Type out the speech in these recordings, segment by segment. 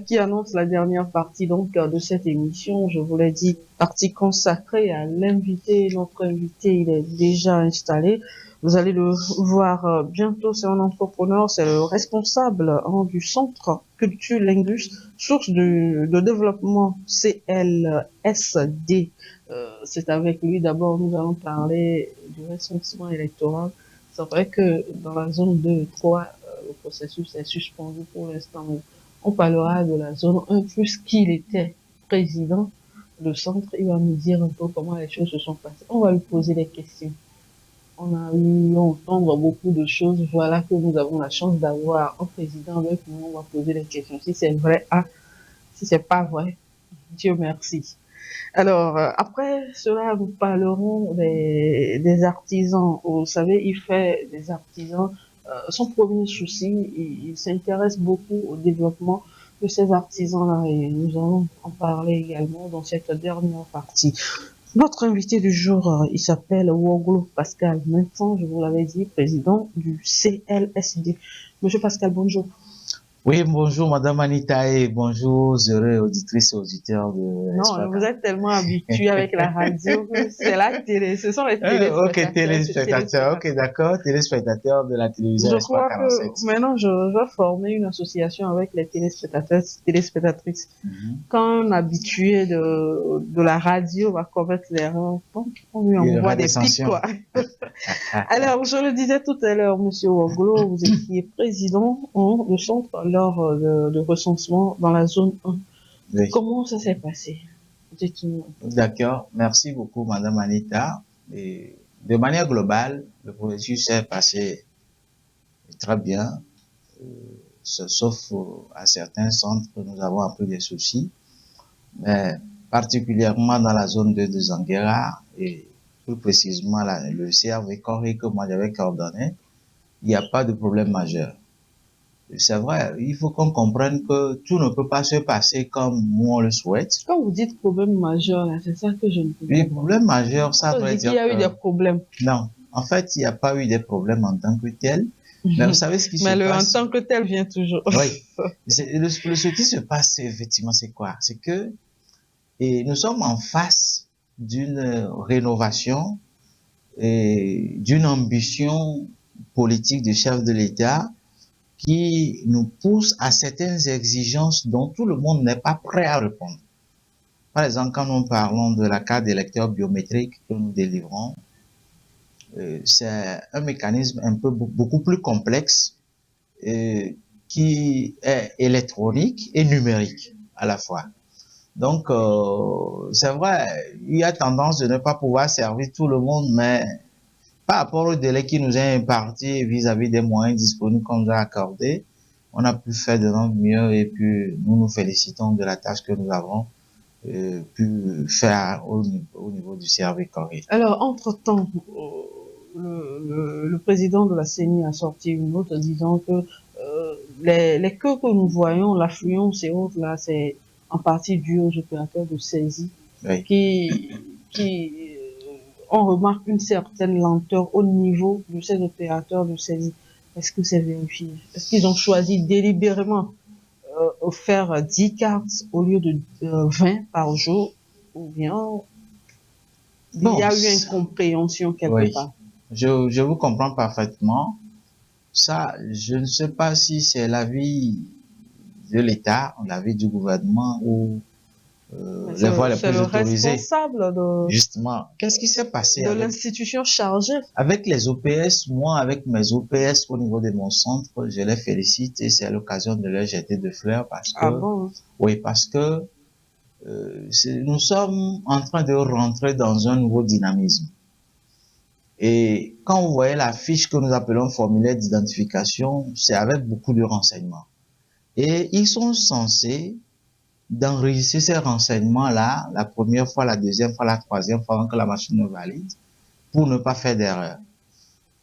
qui annonce la dernière partie donc de cette émission. Je vous l'ai dit, partie consacrée à l'invité. Notre invité, il est déjà installé. Vous allez le voir bientôt. C'est un entrepreneur, c'est le responsable du Centre Culture Lingus, source de développement CLSD. C'est avec lui d'abord nous allons parler du recensement électoral. C'est vrai que dans la zone 2 et 3, le processus est suspendu pour l'instant. On parlera de la zone 1 puisqu'il était président du centre. Il va nous dire un peu comment les choses se sont passées. On va lui poser des questions. On a eu à entendre beaucoup de choses. Voilà que nous avons la chance d'avoir un président avec nous. On va poser des questions. Si c'est vrai, ah, si c'est pas vrai, Dieu merci. Alors, après cela, nous parlerons des artisans. Vous savez, il fait des artisans. Son premier souci, il s'intéresse beaucoup au développement de ces artisans-là et nous allons en parler également dans cette dernière partie. Notre invité du jour, il s'appelle Woglo Pascal. Maintenant, je vous l'avais dit, président du CLSD. Monsieur Pascal, bonjour. Oui, bonjour Madame Anita et bonjour heureux auditrices et auditeurs de Non, vous êtes tellement habitué avec la radio que c'est la télé, ce sont les Ok, téléspectateurs, ok, d'accord, téléspectateurs de la télévision Je Espoir crois que 47. maintenant, je vais former une association avec les téléspectateurs, téléspectatrices. Mhm. Quand un habitué de la radio va commettre l'erreur, on lui Et le envoie rat des pics, d'ascension. quoi. Alors, je le disais tout à l'heure, Monsieur Woglo, vous étiez président du centre lors de recensement dans la zone 1. Oui, Comment ça s'est passé? Dites-nous un peu. d'accord, merci beaucoup Madame Anita. Et de manière globale, le processus s'est passé très bien, sauf à certains centres, nous avons un peu des soucis. Mais particulièrement dans la zone de Zanguera et plus précisément le CRV Corée que moi j'avais coordonné, il n'y a pas de problème majeur. C'est vrai, il faut qu'on comprenne que tout ne peut pas se passer comme nous on le souhaite. Quand vous dites problème majeur, là, c'est ça que je ne Les comprends pas. problèmes majeurs, ça On veut dit qu'il dire y a eu des que problèmes. non, en fait, il n'y a pas eu de problème en tant que tel. Mais vous savez ce qui se Mais le en passe? tant que tel vient toujours. Oui. Ce qui se passe, effectivement, c'est quoi? C'est que et nous sommes en face d'une rénovation et d'une ambition politique du chef de l'État qui nous pousse à certaines exigences dont tout le monde n'est pas prêt à répondre. Par exemple, quand nous parlons de la carte d'électeur biométrique que nous délivrons, c'est un mécanisme un peu beaucoup plus complexe qui est électronique et numérique à la fois. Donc, c'est vrai, il y a tendance de ne pas pouvoir servir tout le monde, mais par rapport au délai qui nous est imparti vis-à-vis des moyens disponibles qu'on nous a accordés, on a pu faire de notre mieux et puis nous nous félicitons de la tâche que nous avons pu faire au niveau du service correct. Alors, entre-temps, le président de la CENI a sorti une note disant que les queues que nous voyons, l'affluence et autres, là, c'est en partie dû aux opérateurs de saisie Oui. qui on remarque une certaine lenteur au niveau de ces opérateurs de saisie. Est-ce que c'est vérifié? Est-ce qu'ils ont choisi délibérément faire 10 cartes au lieu de 20 par jour ou bien il y Bon, a eu incompréhension quelque oui, part? je vous comprends parfaitement. Ça, je ne sais pas si c'est l'avis de l'État, l'avis du gouvernement ou les voies les C'est plus le autorisées. responsable Justement, qu'est-ce qui s'est passé de l'institution chargée. avec les OPS? Moi, avec mes OPS au niveau de mon centre, je les félicite et c'est l'occasion de leur jeter de fleurs parce Ah que, bon? oui, parce que nous sommes en train de rentrer dans un nouveau dynamisme. Et quand vous voyez la fiche que nous appelons formulaire d'identification, c'est avec beaucoup de renseignements. Et ils sont censés d'enregistrer ces renseignements-là la première fois, la deuxième fois, la troisième fois avant que la machine ne valide pour ne pas faire d'erreur.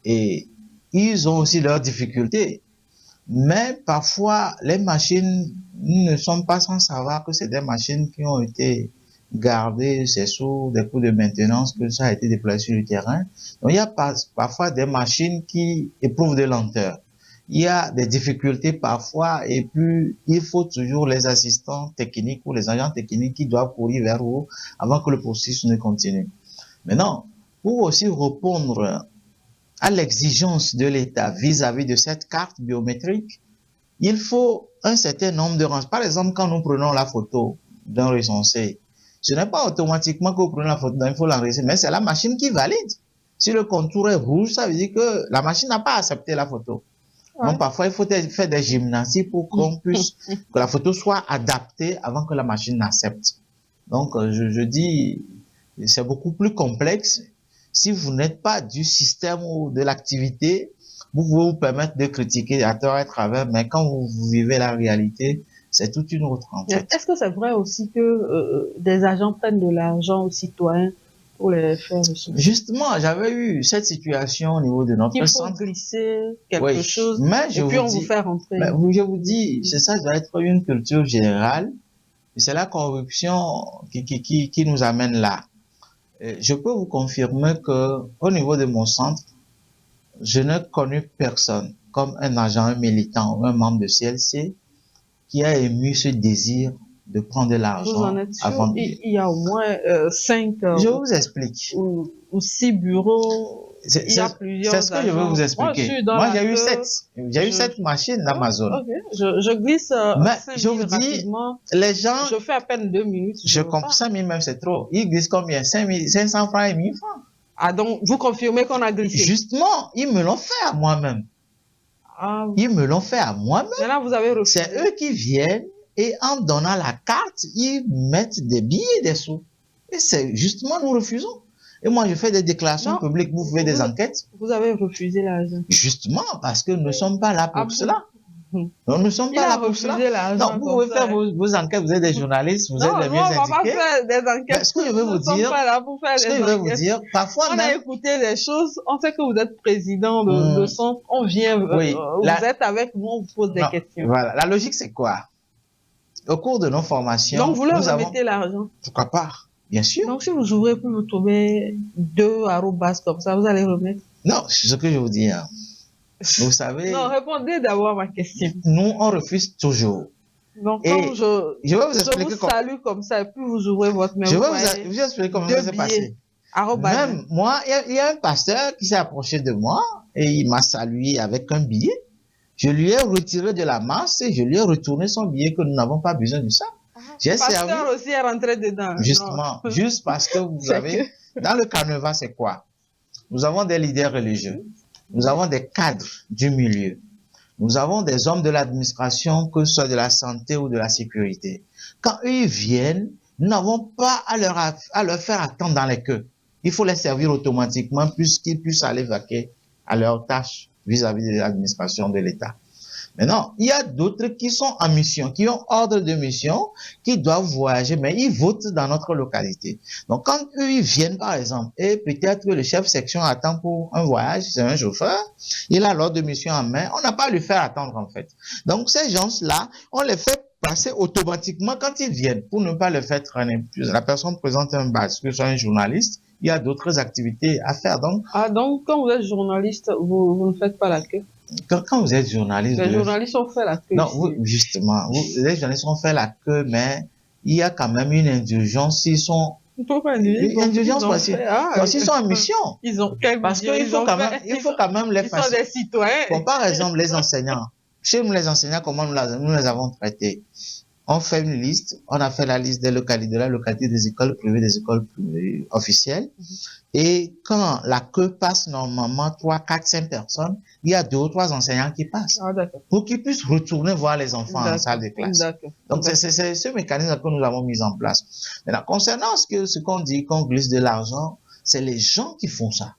Et ils ont aussi leurs difficultés. Mais parfois, les machines ne sont pas sans savoir que c'est des machines qui ont été gardées, c'est sous des coûts de maintenance que ça a été déployé sur le terrain. Donc, il y a parfois des machines qui éprouvent des lenteurs. il y a des difficultés parfois et puis il faut toujours les assistants techniques ou les agents techniques qui doivent courir vers vous avant que le processus ne continue. Maintenant, pour aussi répondre à l'exigence de l'État vis-à-vis de cette carte biométrique, il faut un certain nombre de renseignements. Par exemple, quand nous prenons la photo d'un recensé, ce n'est pas automatiquement que vous prenez la photo, il faut l'enregistrer, mais c'est la machine qui valide. Si le contour est rouge, ça veut dire que la machine n'a pas accepté la photo. Ouais. Donc parfois, il faut faire des gymnastiques pour qu'on puisse, que la photo soit adaptée avant que la machine n'accepte. Donc, je dis, c'est beaucoup plus complexe. Si vous n'êtes pas du système ou de l'activité, vous pouvez vous permettre de critiquer à tort et à travers, mais quand vous vivez la réalité, c'est toute une autre en fait. Est-ce que c'est vrai aussi que des agents prennent de l'argent aux citoyens pour les faire ressourcer? Justement, j'avais eu cette situation au niveau de notre centre. Il faut glisser quelque chose mais et puis on vous fait rentrer. Mais je vous dis, c'est ça doit être une culture générale. C'est la corruption qui nous amène là. Je peux vous confirmer que au niveau de mon centre, je n'ai connu personne comme un agent, un militant ou un membre de CLC qui a ému ce désir de prendre de l'argent avant de... Il y a au moins 5 je vous explique. Ou 6 bureaux. Il y a plusieurs. C'est ce que je veux vous expliquer. Moi, j'ai eu 7. J'ai eu 7 machines d'Amazon. Okay. Je glisse. Mais je vous dis, les gens. Je fais à peine 2 minutes. Je comprends 5 000 même, c'est trop. Ils glissent combien? 500 francs et 1000 francs. Ah, donc, vous confirmez qu'on a glissé? Justement, ils me l'ont fait à moi-même. Ah, ils me l'ont fait à moi-même. Et là, vous avez refusé. C'est eux qui viennent et en donnant la carte, ils mettent des billets, des sous. Et c'est justement, nous refusons. Et moi, je fais des déclarations publiques, vous faites des enquêtes. Vous avez refusé l'argent. Justement, parce que nous ne sommes pas là pour cela. Nous ne sommes pas là pour cela. Non, vous pouvez faire vos enquêtes, vous êtes des journalistes, vous êtes les mieux indiqués. Non, on va pas faire des enquêtes. Ce que je veux vous dire, parfois on a écouté des choses, on sait que vous êtes président de centre, on vient, vous êtes avec nous, on vous pose des questions. Voilà, la logique c'est quoi? Au cours de nos formations, donc vous leur remettez l'argent. Pourquoi pas? Bien sûr. Donc si vous ouvrez pour vous trouver 2 arrobas comme ça, vous allez remettre? Non, c'est ce que je vous dis. Hein. Vous savez. Non, répondez d'abord à ma question. Nous, on refuse toujours. Donc, quand je vais vous expliquer vous salue comme ça, et puis vous ouvrez votre mail. Je vais vous expliquer comment ça s'est passé. Même moi, il y a un pasteur qui s'est approché de moi et il m'a salué avec un billet. Je lui ai retiré de la masse et je lui ai retourné son billet que nous n'avons pas besoin de ça. Le pasteur aussi est rentré dedans. Justement, juste parce que vous avez, dans le carnaval, c'est quoi? Nous avons des leaders religieux. Nous avons des cadres du milieu. Nous avons des hommes de l'administration, que ce soit de la santé ou de la sécurité. Quand eux viennent, nous n'avons pas à leur faire attendre dans les queues. Il faut les servir automatiquement puisqu'ils puissent aller vaquer à leurs tâches vis-à-vis de l'administration de l'État. Maintenant, il y a d'autres qui sont en mission, qui ont ordre de mission, qui doivent voyager, mais ils votent dans notre localité. Donc, quand eux, ils viennent, par exemple, et peut-être que le chef section attend pour un voyage, c'est un chauffeur, il a l'ordre de mission en main, on n'a pas à lui faire attendre, en fait. Donc, ces gens-là, on les fait passer automatiquement quand ils viennent, pour ne pas les faire traîner. La personne présente un badge, que ce soit un journaliste, il y a d'autres activités à faire. Donc, donc quand vous êtes journaliste, vous ne faites pas la queue? Quand vous êtes journaliste... Les journalistes ont fait la queue. Non, justement, les journalistes ont fait la queue, mais il y a quand même une indulgence. S'ils sont... Pourquoi une indulgence parce qu'ils sont en mission. Ils ont parce qu'il faut quand même les faire. Ils sont des citoyens. Bon, par exemple, les enseignants. Chez nous, les enseignants, comment nous les avons traités? On fait une liste, on a fait la liste des localités, de la localité des écoles privées, des écoles privées officielles. Et quand la queue passe normalement 3, 4, 5 personnes, il y a 2 ou 3 enseignants qui passent. Pour qu'ils puissent retourner voir les enfants en salle de classe. Donc, c'est ce mécanisme que nous avons mis en place. Maintenant, concernant ce qu'on dit, qu'on glisse de l'argent, c'est les gens qui font ça.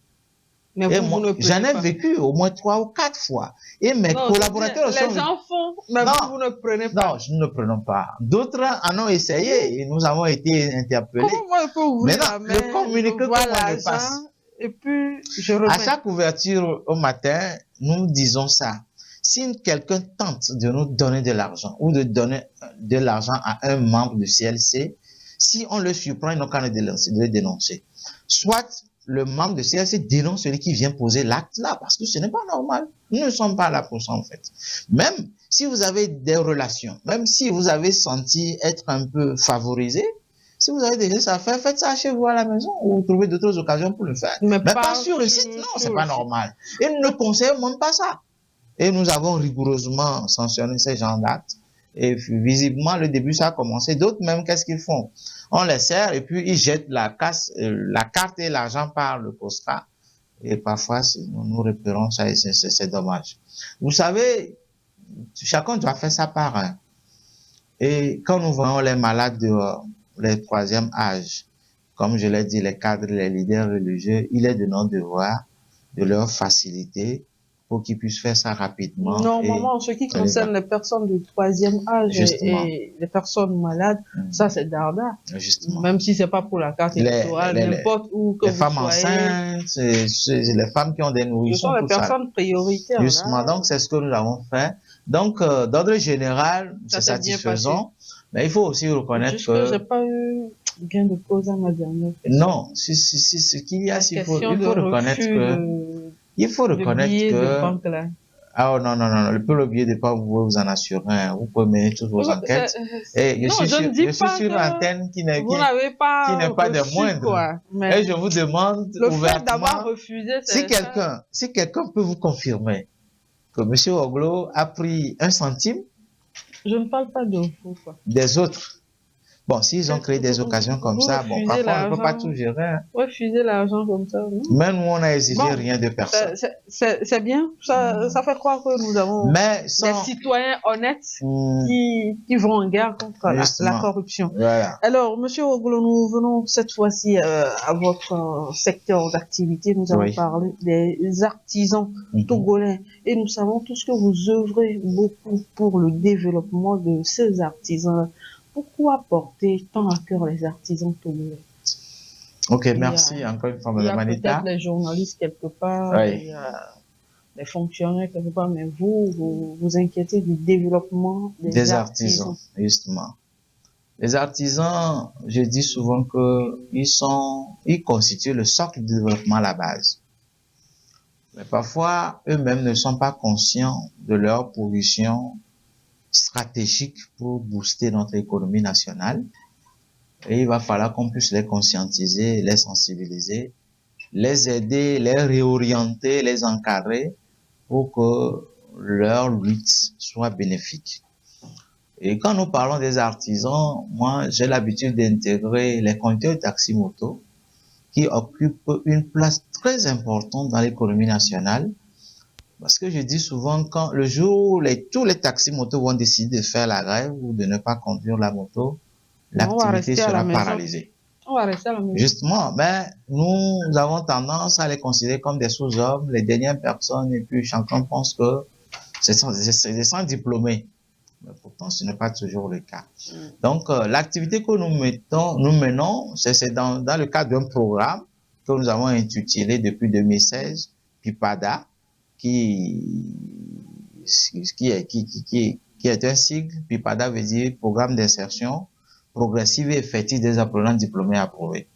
Mais moi, j'en ai vécu au moins 3 ou 4 fois. Et mes collaborateurs les gens font, mais vous ne prenez pas. Non, nous ne prenons pas. D'autres en ont essayé et nous avons été interpellés. Comment il faut ouvrir la main, le communiqué qu'on passe. Et puis, je remets. À chaque ouverture au matin, nous disons ça. Si quelqu'un tente de nous donner de l'argent ou de donner de l'argent à un membre du CLC, si on le surprend, il n'a qu'à le dénoncer. Soit le membre de CLC dénonce celui qui vient poser l'acte là, parce que ce n'est pas normal. Nous ne sommes pas là pour ça, en fait. Même si vous avez des relations, même si vous avez senti être un peu favorisé, si vous avez déjà ça à faire, faites ça chez vous à la maison ou trouvez d'autres occasions pour le faire. Mais pas sur le site, non, c'est pas normal. Et nous ne conseillons même pas ça. Et nous avons rigoureusement sanctionné ces gens d'actes. Et visiblement, le début, ça a commencé. D'autres même, qu'est-ce qu'ils font? On les sert et puis ils jettent la carte et l'argent par le postrat. Et parfois, nous repérons ça et c'est dommage. Vous savez, chacun doit faire sa part. Hein. Et quand nous voyons les malades dehors, les troisième âge, comme je l'ai dit, les cadres, les leaders religieux, il est de notre devoir de leur faciliter pour qu'ils puissent faire ça rapidement. Normalement, en ce qui concerne les personnes du troisième âge et les personnes malades, ça c'est dada. Justement. Même si c'est pas pour la carte électorale, n'importe où que les vous femmes soyez. enceintes, les femmes qui ont des nourrissons. Ce sont les personnes prioritaires. Justement, donc c'est ce que nous avons fait. Donc, d'ordre général, c'est satisfaisant. Mais il faut aussi reconnaître que j'ai pas eu gain de cause à ma dernière question. Non, ce qu'il y a, il faut reconnaître que il faut reconnaître que ah non, le billet de banque, vous pouvez vous en assurer, hein. Vous pouvez mener toutes vos enquêtes. Et je suis sur une antenne qui n'est pas des moindres. Et je vous demande ouvertement si quelqu'un peut vous confirmer que M. Oglo a pris 1 centime. Je ne parle pas de vous, quoi. Des autres. Bon, s'ils ont créé des occasions comme ça, bon, parfois on ne peut pas tout gérer. Hein. Refuser l'argent comme ça, non? Même nous, on n'a exigé rien de personne. C'est bien, ça fait croire que nous avons des citoyens honnêtes qui vont en guerre contre la corruption. Voilà. Alors, Monsieur Oglo, nous venons cette fois-ci à votre secteur d'activité. Nous allons parler des artisans togolais et nous savons tous que vous œuvrez beaucoup pour le développement de ces artisans. Pourquoi porter tant à cœur les artisans togolais? Ok, merci encore une fois, Madame Anita. Il y a peut-être les journalistes quelque part, il y a les fonctionnaires quelque part, mais vous inquiétez du développement des artisans. Justement. Les artisans, je dis souvent que ils constituent le socle du développement à la base. Mais parfois, eux-mêmes ne sont pas conscients de leur position stratégique pour booster notre économie nationale. Et il va falloir qu'on puisse les conscientiser, les sensibiliser, les aider, les réorienter, les encadrer pour que leur lutte soit bénéfique. Et quand nous parlons des artisans, moi, j'ai l'habitude d'intégrer les conducteurs de taxi-moto qui occupent une place très importante dans l'économie nationale. Parce que je dis souvent, quand le jour où tous les taxis-motos vont décider de faire la grève ou de ne pas conduire la moto, l'activité sera paralysée. On va rester à la maison. Justement, nous avons tendance à les considérer comme des sous-hommes, les dernières personnes, et puis chacun pense que c'est des sans-diplômés. Mais pourtant, ce n'est pas toujours le cas. Donc, l'activité que nous menons, c'est dans le cadre d'un programme que nous avons intitulé depuis 2016, PIPADA, qui est un sigle. PIPADA veut dire Programme d'insertion progressive et effective des apprenants diplômés approuvés.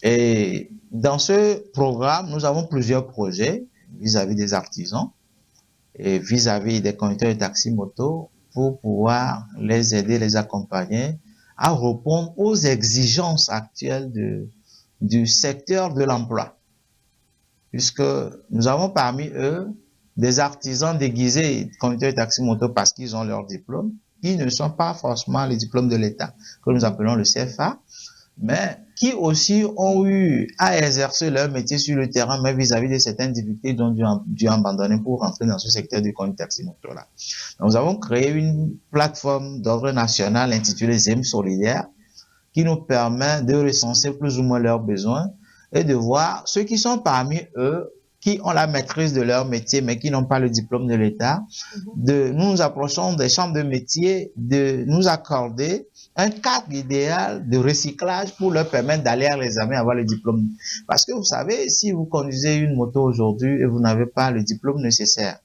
Et dans ce programme, nous avons plusieurs projets vis-à-vis des artisans et vis-à-vis des conducteurs de taxi-moto pour pouvoir les aider, les accompagner à répondre aux exigences actuelles du secteur de l'emploi. Puisque nous avons parmi eux des artisans déguisés conducteurs de taxi-moto parce qu'ils ont leur diplôme, qui ne sont pas forcément les diplômes de l'État, que nous appelons le CFA, mais qui aussi ont eu à exercer leur métier sur le terrain, mais vis-à-vis de certaines difficultés dont dû abandonner pour rentrer dans ce secteur du conduite taxi-moto-là. Nous avons créé une plateforme d'ordre national intitulée ZEM Solidaire, qui nous permet de recenser plus ou moins leurs besoins et de voir ceux qui sont parmi eux, qui ont la maîtrise de leur métier, mais qui n'ont pas le diplôme de l'État. Nous nous approchons des chambres de métier de nous accorder un cadre idéal de recyclage pour leur permettre d'aller à l'examen et avoir le diplôme. Parce que vous savez, si vous conduisez une moto aujourd'hui et vous n'avez pas le diplôme nécessaire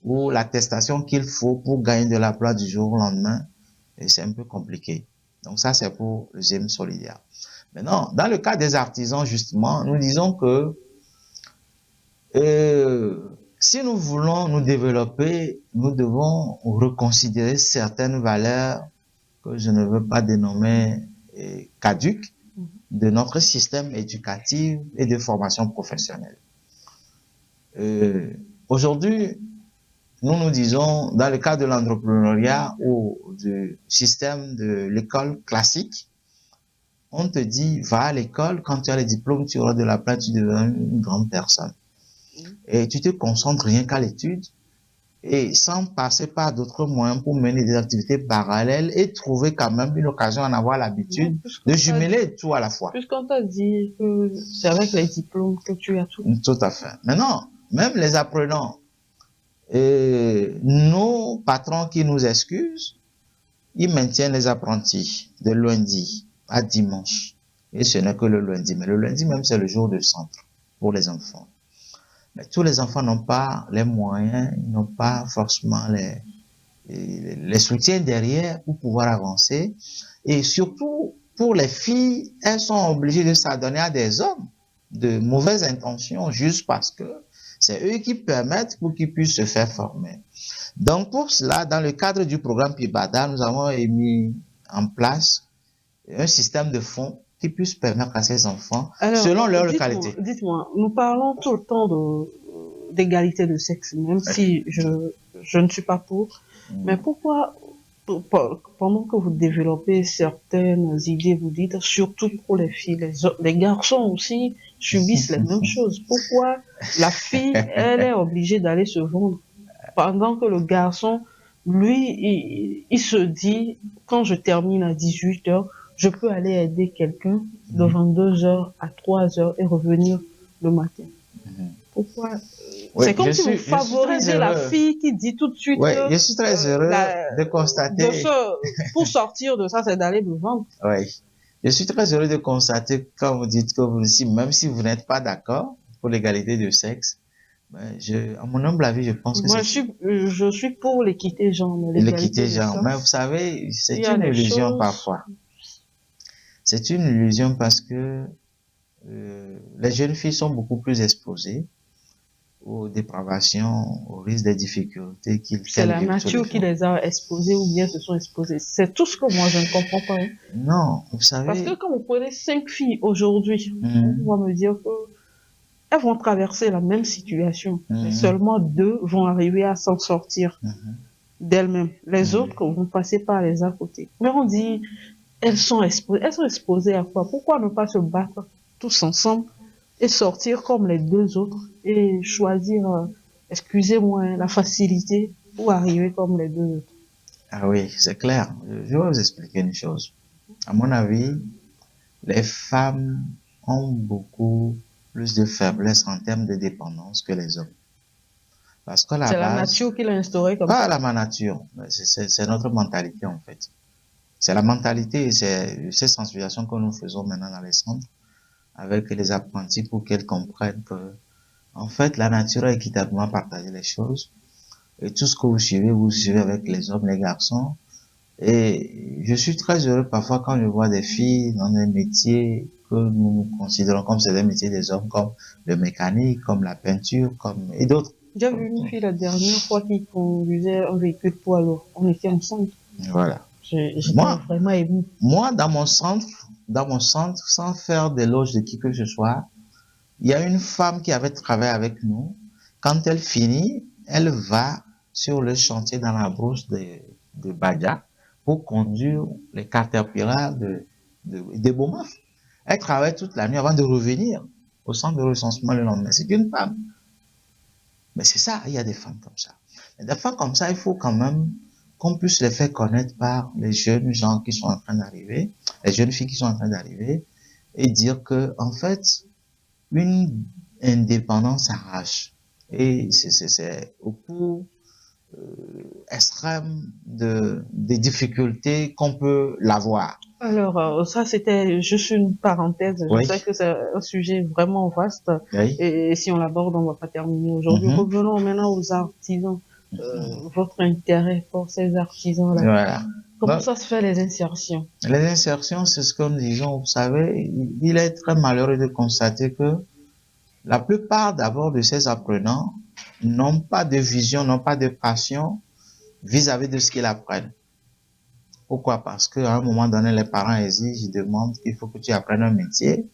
ou l'attestation qu'il faut pour gagner de l'emploi du jour au lendemain, c'est un peu compliqué. Donc ça, c'est pour le GEM solidaire. Maintenant, dans le cas des artisans, justement, nous disons que si nous voulons nous développer, nous devons reconsidérer certaines valeurs que je ne veux pas dénommer caduques de notre système éducatif et de formation professionnelle. Aujourd'hui, nous disons, dans le cas de l'entrepreneuriat ou du système de l'école classique, on te dit, va à l'école, quand tu as les diplômes, tu auras de la place, tu deviens une grande personne. Et tu te concentres rien qu'à l'étude et sans passer par d'autres moyens pour mener des activités parallèles et trouver quand même une occasion d'en avoir l'habitude de jumeler tout à la fois. Puisqu'on t'a dit que c'est avec les diplômes que tu as tout. Tout à fait. Maintenant, même les apprenants, nos patrons qui nous excusent, ils maintiennent les apprentis de lundi à dimanche. Et ce n'est que le lundi. Mais le lundi même, c'est le jour de centre pour les enfants. Mais tous les enfants n'ont pas les moyens, ils n'ont pas forcément les soutiens derrière pour pouvoir avancer. Et surtout, pour les filles, elles sont obligées de s'adonner à des hommes de mauvaises intentions juste parce que c'est eux qui permettent pour qu'ils puissent se faire former. Donc pour cela, dans le cadre du programme PIBADA, nous avons mis en place un système de fonds qui puisse permettre à ces enfants, selon leur localité. Dites-moi, nous parlons tout le temps d'égalité de sexe, même si je ne suis pas pour. Mais pourquoi, pendant que vous développez certaines idées, vous dites, surtout pour les filles, les garçons aussi subissent les mêmes choses. Pourquoi la fille, elle est obligée d'aller se vendre, pendant que le garçon, lui, il se dit, quand je termine à 18 h, je peux aller aider quelqu'un de 22 h à 3 h et revenir le matin. Pourquoi? Oui, c'est comme si vous favorisez la fille qui dit tout de suite. Oui, je suis très heureux de constater. Pour sortir de ça, c'est d'aller me vendre. Oui, je suis très heureux de constater quand vous dites que vous aussi, même si vous n'êtes pas d'accord pour l'égalité de sexe, à mon humble avis, je pense que je suis pour l'équité genre. L'équité genre, mais vous savez, c'est une illusion parfois. C'est une illusion parce que les jeunes filles sont beaucoup plus exposées aux dépravations, aux risques des difficultés c'est la nature qui les a exposées ou bien se sont exposées. C'est tout ce que moi je ne comprends pas. Hein. Non, vous savez. Parce que quand vous prenez 5 filles aujourd'hui, on va me dire que elles vont traverser la même situation. Mais seulement 2 vont arriver à s'en sortir d'elles-mêmes. Les autres vont passer par les à côté. Mais on dit, elles sont exposées à quoi? Pourquoi ne pas se battre tous ensemble et sortir comme les 2 autres et choisir, excusez-moi, la facilité pour arriver comme les 2 autres? Ah oui, c'est clair. Je vais vous expliquer une chose. À mon avis, les femmes ont beaucoup plus de faiblesse en termes de dépendance que les hommes. Parce que c'est la nature qui l'a instauré comme ça. Pas la nature, c'est notre mentalité en fait. C'est la mentalité et c'est ces sensibilisations que nous faisons maintenant dans les centres avec les apprentis pour qu'elles comprennent que, en fait, la nature a équitablement partagé les choses. Et tout ce que vous suivez avec les hommes, les garçons. Et je suis très heureux parfois quand je vois des filles dans des métiers que nous considérons comme c'est des métiers des hommes, comme le mécanique, comme la peinture, et d'autres. J'ai vu une fille la dernière fois qui conduisait un véhicule poids lourd. On était ensemble. Voilà. J'étais vraiment ému. Moi, dans mon centre, sans faire d'éloge de qui que ce soit, il y a une femme qui avait travaillé avec nous. Quand elle finit, elle va sur le chantier dans la brousse de Badia pour conduire les caterpillars de Bomaf. Elle travaille toute la nuit avant de revenir au centre de recensement le lendemain. C'est une femme. Mais c'est ça, il y a des femmes comme ça. Et des femmes comme ça, il faut quand même qu'on puisse les faire connaître par les jeunes gens qui sont en train d'arriver, les jeunes filles qui sont en train d'arriver, et dire que, en fait, une indépendance arrache. Et c'est au cours extrême des difficultés qu'on peut l'avoir. Alors, ça c'était juste une parenthèse. Je sais que c'est un sujet vraiment vaste. Et si on l'aborde, on ne va pas terminer aujourd'hui. Revenons maintenant aux artisans. Votre intérêt pour ces artisans-là. Voilà. Comment ça se fait les insertions? Les insertions, c'est ce que nous disons. Vous savez, il est très malheureux de constater que la plupart d'abord de ces apprenants n'ont pas de vision, n'ont pas de passion vis-à-vis de ce qu'ils apprennent. Pourquoi? Parce qu'à un moment donné, les parents exigent, ils demandent qu'il faut que tu apprennes un métier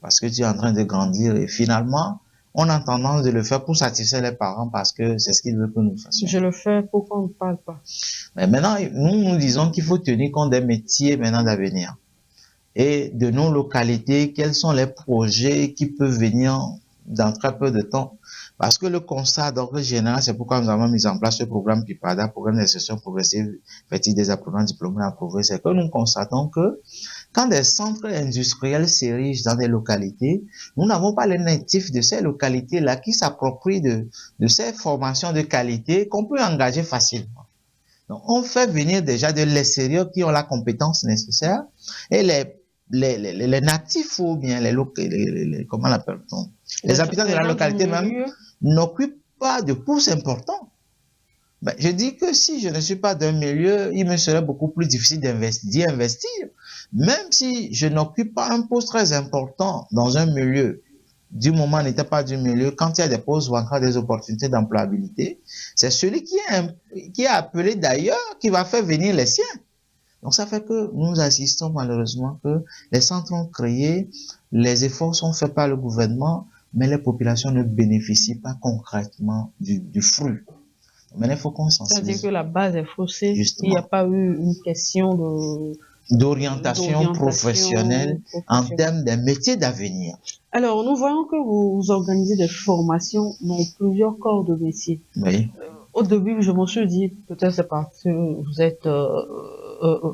parce que tu es en train de grandir et finalement, on a tendance de le faire pour satisfaire les parents parce que c'est ce qu'ils veulent que nous fassions. Je le fais, pourquoi on ne parle pas? Mais maintenant, nous disons qu'il faut tenir compte des métiers maintenant d'avenir et de nos localités, quels sont les projets qui peuvent venir dans très peu de temps. Parce que le constat d'ordre général, c'est pourquoi nous avons mis en place ce programme PIPADA, programme d'insertion progressive fait des apprenants diplômés approuvés, c'est que nous constatons que quand des centres industriels s'érigent dans des localités, nous n'avons pas les natifs de ces localités-là qui s'approprient de ces formations de qualité qu'on peut engager facilement. Donc, on fait venir déjà de l'extérieur qui ont la compétence nécessaire et les natifs ou bien comment l'appelle-t-on? Les habitants de la localité même n'occupent pas de pouces importants. Ben, je dis que si je ne suis pas d'un milieu, il me serait beaucoup plus difficile d'y investir. Même si je n'occupe pas un poste très important dans un milieu, du moment n'était pas du milieu, quand il y a des postes ou encore des opportunités d'employabilité, c'est celui qui est appelé d'ailleurs qui va faire venir les siens. Donc ça fait que nous assistons malheureusement que les centres ont créé, les efforts sont faits par le gouvernement, mais les populations ne bénéficient pas concrètement du fruit. Mais il faut qu'on sensibilise. C'est-à-dire que la base est faussée. Justement. Il n'y a pas eu une question d'orientation professionnelle en termes des métiers d'avenir. Alors, nous voyons que vous organisez des formations dans plusieurs corps de métier. Oui. Au début, je me suis dit, peut-être c'est parce que vous êtes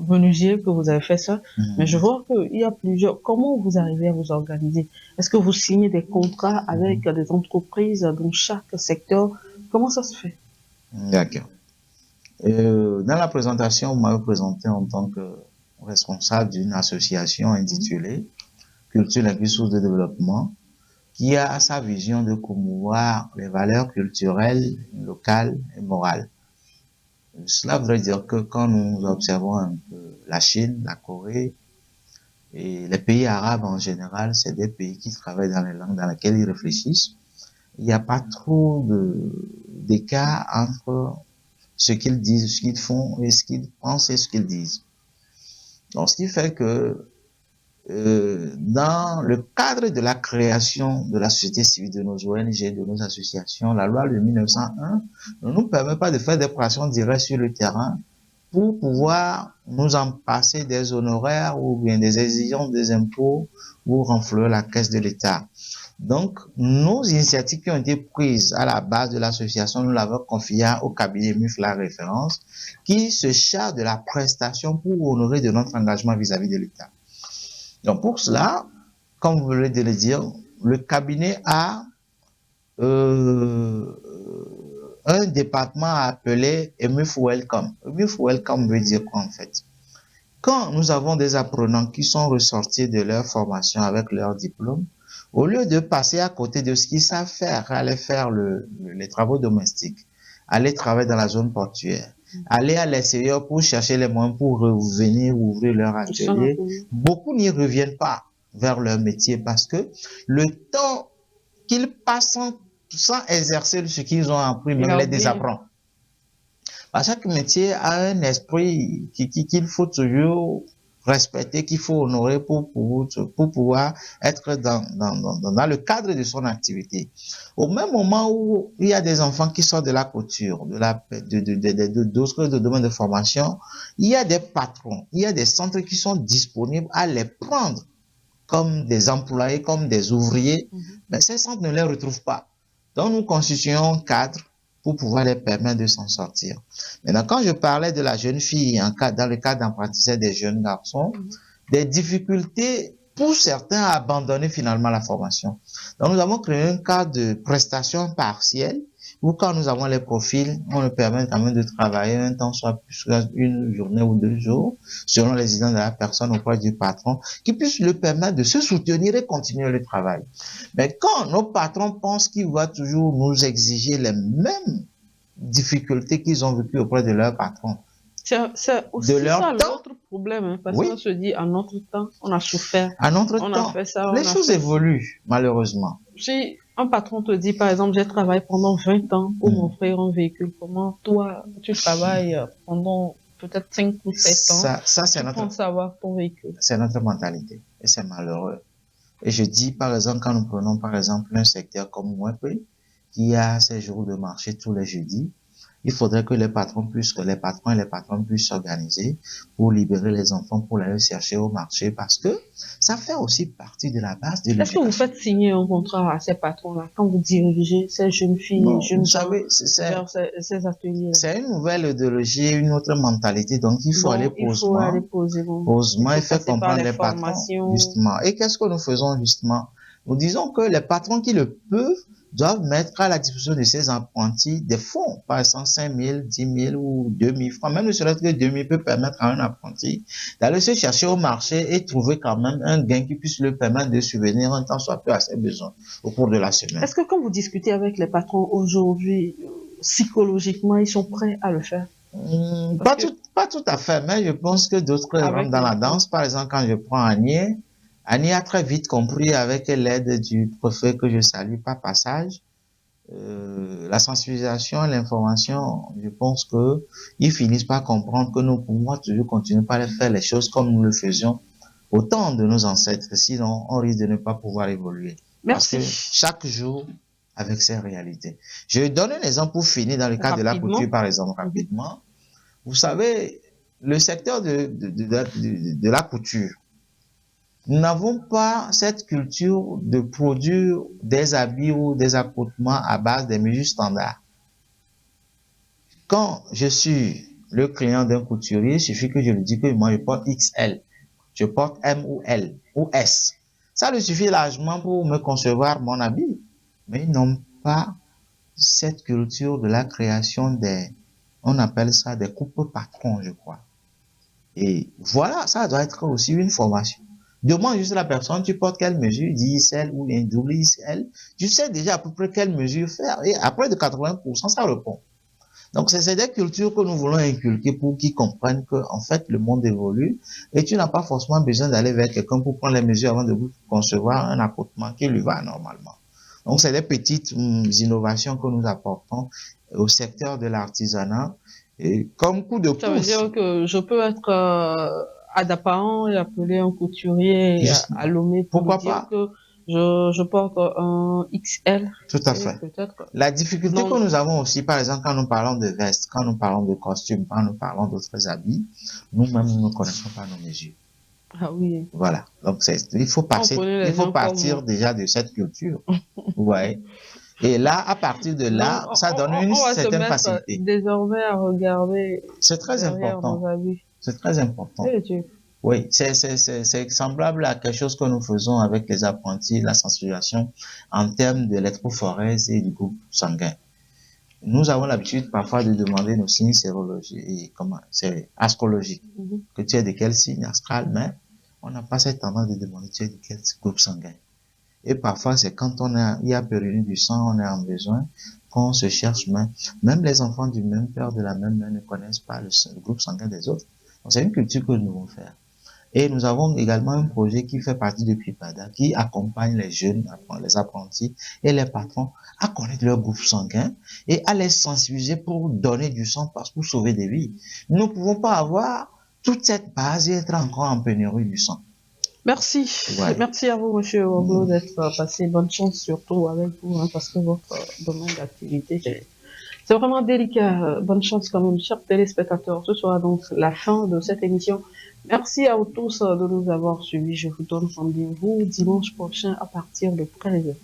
menuisier que vous avez fait ça, mais je vois qu'il y a plusieurs. Comment vous arrivez à vous organiser? Est-ce que vous signez des contrats avec des entreprises dans chaque secteur? Comment ça se fait? D'accord. Dans la présentation, vous m'avez présenté en tant que responsable d'une association intitulée Culture, Linguistique, Source de Développement, qui a sa vision de promouvoir les valeurs culturelles, locales et morales. Cela voudrait dire que quand nous observons un peu la Chine, la Corée et les pays arabes en général, c'est des pays qui travaillent dans les langues dans lesquelles ils réfléchissent. Il n'y a pas trop d'écart entre ce qu'ils disent, ce qu'ils font et ce qu'ils pensent et ce qu'ils disent. Donc, ce qui fait que dans le cadre de la création de la société civile, de nos ONG, de nos associations, la loi de 1901 ne nous permet pas de faire des opérations directes sur le terrain pour pouvoir nous en passer des honoraires ou bien des exigences des impôts ou renflouer la caisse de l'État. Donc, nos initiatives qui ont été prises à la base de l'association, nous l'avons confiées au cabinet MUF La Référence, qui se charge de la prestation pour honorer de notre engagement vis-à-vis de l'État. Donc, pour cela, comme vous venez de le dire, le cabinet a un département appelé MUF Welcome. MUF Welcome veut dire quoi en fait? Quand nous avons des apprenants qui sont ressortis de leur formation avec leur diplôme, au lieu de passer à côté de ce qu'ils savent faire, aller faire les travaux domestiques, aller travailler dans la zone portuaire, aller à l'extérieur pour chercher les moyens pour revenir ouvrir leur atelier, beaucoup n'y reviennent pas vers leur métier parce que le temps qu'ils passent sans exercer ce qu'ils ont appris, même les désapprend. Parce que chaque métier a un esprit qu'il faut toujours respecter, qu'il faut honorer pour pouvoir être dans le cadre de son activité. Au même moment où il y a des enfants qui sortent de la couture, d'autres domaines de formation, il y a des patrons, il y a des centres qui sont disponibles à les prendre comme des employés, comme des ouvriers, mais ces centres ne les retrouvent pas. Donc nous constituons un cadre pour pouvoir les permettre de s'en sortir. Maintenant, quand je parlais de la jeune fille dans le cadre d'apprentissage des jeunes garçons, des difficultés pour certains à abandonner finalement la formation. Donc, nous avons créé un cadre de prestation partielle où quand nous avons les profils, on leur permet quand même de travailler un temps, soit une journée ou 2 jours, selon les exigences de la personne auprès du patron, qui puisse le permettre de se soutenir et continuer le travail. Mais quand nos patrons pensent qu'ils vont toujours nous exiger les mêmes difficultés qu'ils ont vécues auprès de leur patron, C'est aussi de leur ça temps. l'autre problème, hein, parce Oui. qu'on se dit, à notre temps, on a souffert, À notre on a temps, fait ça, les on a choses fait ça. évoluent, malheureusement. Si un patron te dit, par exemple, j'ai travaillé pendant 20 ans pour Mm. m'offrir un véhicule, comment toi, tu travailles pendant peut-être 5 ou 7 ans, Ça tu penses avoir ton véhicule. c'est notre mentalité et c'est malheureux. Et je dis, par exemple, quand nous prenons, par exemple, un secteur comme Mouepé, qui a ses jours de marché tous les jeudis, il faudrait que les patrons et les patronnes puissent s'organiser pour libérer les enfants, pour aller chercher au marché, parce que ça fait aussi partie de la base de Est-ce que vous l'éducation. faites signer un contrat à ces patrons-là quand vous dirigez ces jeunes filles, Non, jeunes vous gens savez, vers ces ateliers-là? c'est une nouvelle idéologie, une autre mentalité, donc il faut aller Donc, il faut aller posément. Il et faut faire passer par comprendre les les patrons, formations. justement. Et qu'est-ce que nous faisons, justement? Nous disons que les patrons qui le peuvent doivent mettre à la disposition de ces apprentis des fonds, par exemple 5 000, 10 000 ou 2 000 francs. Même ne serait-ce que 2 000 peut permettre à un apprenti d'aller se chercher au marché et trouver quand même un gain qui puisse lui permettre de subvenir un temps soit peu à ses besoins au cours de la semaine. Est-ce que quand vous discutez avec les patrons aujourd'hui, psychologiquement, ils sont prêts à le faire? Pas tout à fait, mais je pense que d'autres rentrent dans la danse. Par exemple, quand je prends Agnier, Agnier a très vite compris avec l'aide du préfet que je salue par passage, la sensibilisation, l'information, je pense que ils finissent par comprendre que nous pouvons toujours continuer par faire les choses comme nous le faisions au temps de nos ancêtres, sinon on risque de ne pas pouvoir évoluer. Merci. Parce que chaque jour avec ses réalités. Je donne un exemple pour finir dans le cadre de la couture, par exemple, rapidement. Vous savez, le secteur de la couture, nous n'avons pas cette culture de produire des habits ou des accoutrements à base des mesures standards. Quand je suis le client d'un couturier, il suffit que je lui dise que moi je porte XL, je porte M ou L ou S. Ça lui suffit largement pour me concevoir mon habit. Mais ils n'ont pas cette culture de la création des, on appelle ça des coupes patrons, je crois. Et voilà, ça doit être aussi une formation. Demande juste à la personne, tu portes quelle mesure, 10 XL ou un double XL. Tu sais déjà à peu près quelle mesure faire. Et après de 80%, ça répond. Donc, c'est des cultures que nous voulons inculquer pour qu'ils comprennent que, en fait, le monde évolue et tu n'as pas forcément besoin d'aller vers quelqu'un pour prendre les mesures avant de vous concevoir un accoutrement qui lui va normalement. Donc, c'est des petites innovations que nous apportons au secteur de l'artisanat. Et comme coup de pouce. Ça veut dire que je peux être à Daparan et appeler un couturier à Lomé pour lui dire que je porte un XL. Tout à fait. La difficulté que nous avons aussi, par exemple, quand nous parlons de vestes, quand nous parlons de costumes, quand nous parlons d'autres habits, nous-mêmes, nous ne connaissons pas nos mesures. Ah oui. Voilà. Donc, il faut partir déjà de cette culture. Ouais. Et là, à partir de là, ça donne une certaine facilité. Désormais à regarder. C'est très important. C'est très important. Oui, c'est semblable à quelque chose que nous faisons avec les apprentis, la sensibilisation en termes de l'électrophorèse et du groupe sanguin. Nous avons l'habitude parfois de demander nos signes sérologiques et c'est astrologique. Que tu es de quel signe astral, mais on n'a pas cette tendance de demander tu es de quel groupe sanguin. Et parfois, c'est quand il y a pénurie du sang, on est en besoin, qu'on se cherche, mais même les enfants du même père, de la même mère ne connaissent pas le groupe sanguin des autres. Donc, c'est une culture que nous devons faire. Et nous avons également un projet qui fait partie de PIPADA, qui accompagne les jeunes, les apprentis et les patrons à connaître leur groupe sanguin et à les sensibiliser pour donner du sang pour sauver des vies. Nous ne pouvons pas avoir toute cette base et être encore en pénurie du sang. Merci. Ouais. Merci à vous, monsieur Oglo, d'être passé. Bonne chance surtout avec vous, hein, parce que votre domaine d'activité, c'est vraiment délicat. Bonne chance quand même, chers téléspectateurs. Ce sera donc la fin de cette émission. Merci à vous tous de nous avoir suivis. Je vous donne rendez-vous dimanche prochain à partir de 13h.